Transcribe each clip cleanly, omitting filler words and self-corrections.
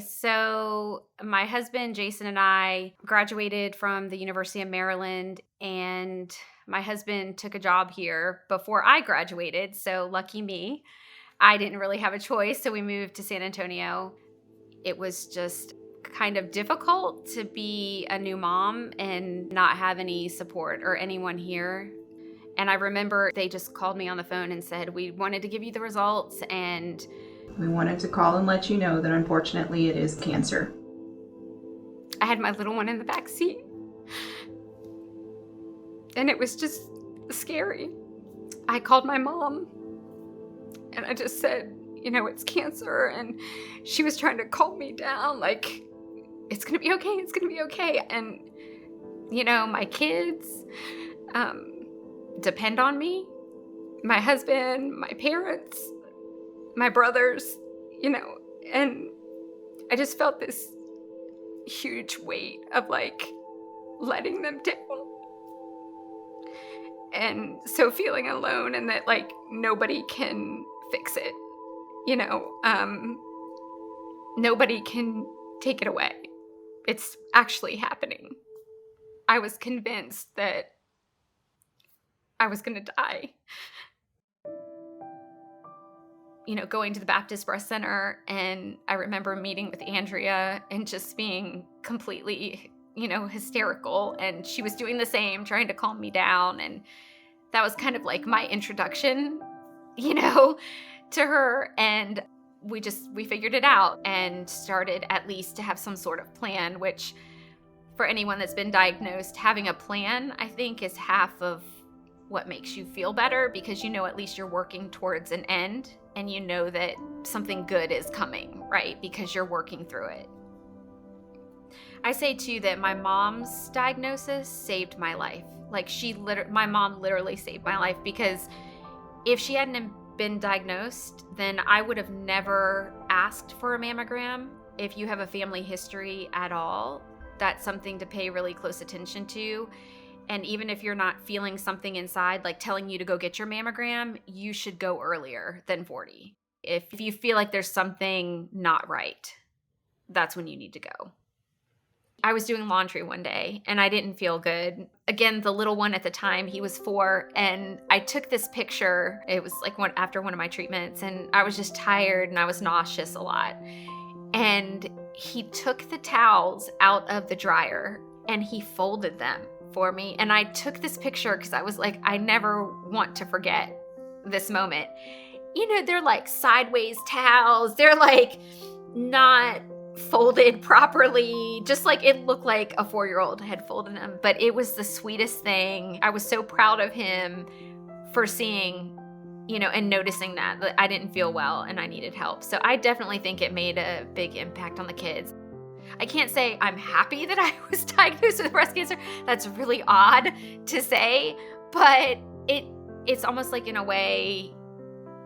So my husband, Jason, and I graduated from the University of Maryland, and my husband took a job here before I graduated. So lucky me. I didn't really have a choice. So we moved to San Antonio. It was just kind of difficult to be a new mom and not have any support or anyone here. And I remember they just called me on the phone and said, we wanted to give you the results, and we wanted to call and let you know that unfortunately it is cancer. I had my little one in the back seat. And it was just scary. I called my mom and I just said, it's cancer. And she was trying to calm me down, like, it's going to be okay. It's going to be okay. And, my kids depend on me, my husband, my parents, my brothers, and I just felt this huge weight of letting them down. And so feeling alone and that nobody can fix it, nobody can take it away. It's actually happening. I was convinced that I was going to die. Going to the Baptist Breast Center, and I remember meeting with Andrea and just being completely, hysterical, and she was doing the same, trying to calm me down, and that was kind of like my introduction, to her, and we figured it out and started at least to have some sort of plan, which for anyone that's been diagnosed, having a plan, I think, is half of what makes you feel better, because at least you're working towards an end and that something good is coming, right? Because you're working through it. I say too that my mom's diagnosis saved my life. My mom literally saved my life, because if she hadn't been diagnosed, then I would have never asked for a mammogram. If you have a family history at all, that's something to pay really close attention to. And even if you're not feeling something inside, like telling you to go get your mammogram, you should go earlier than 40. If you feel like there's something not right, that's when you need to go. I was doing laundry one day and I didn't feel good. Again, the little one at the time, he was 4, and I took this picture. It was after one of my treatments, and I was just tired and I was nauseous a lot. And he took the towels out of the dryer and he folded them for me. And I took this picture because I was like, I never want to forget this moment. They're sideways towels. They're not folded properly. Just it looked like a 4-year-old had folded them. But it was the sweetest thing. I was so proud of him for seeing, and noticing that I didn't feel well and I needed help. So I definitely think it made a big impact on the kids. I can't say I'm happy that I was diagnosed with breast cancer. That's really odd to say, but it's almost in a way,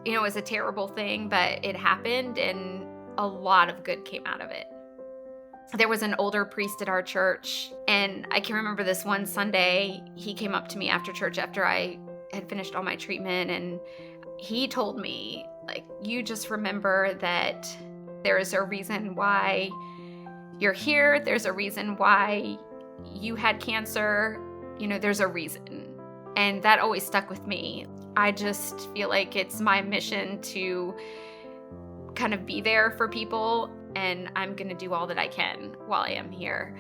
it's a terrible thing, but it happened and a lot of good came out of it. There was an older priest at our church, and I can remember this one Sunday, he came up to me after church after I had finished all my treatment, and he told me, you just remember that there is a reason why you're here. There's a reason why you had cancer. There's a reason. And that always stuck with me. I just feel like it's my mission to kind of be there for people, and I'm going to do all that I can while I am here.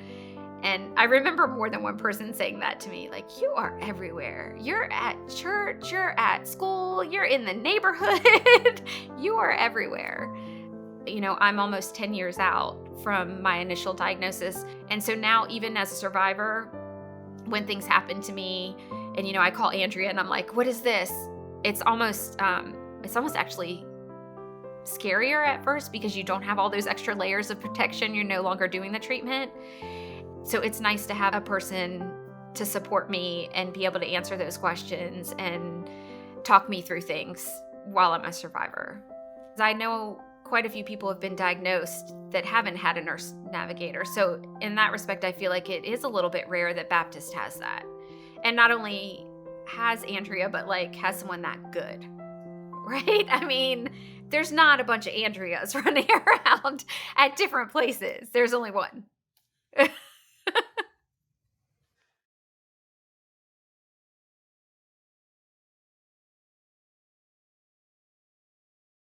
And I remember more than one person saying that to me, you are everywhere. You're at church, you're at school, you're in the neighborhood, you are everywhere. I'm almost 10 years out from my initial diagnosis. And so now, even as a survivor, when things happen to me and, I call Andrea and I'm like, what is this? It's almost actually scarier at first, because you don't have all those extra layers of protection. You're no longer doing the treatment. So it's nice to have a person to support me and be able to answer those questions and talk me through things while I'm a survivor. I know quite a few people have been diagnosed that haven't had a nurse navigator. So in that respect, I feel like it is a little bit rare that Baptist has that. And not only has Andrea, but has someone that good, right? I mean, there's not a bunch of Andreas running around at different places. There's only one.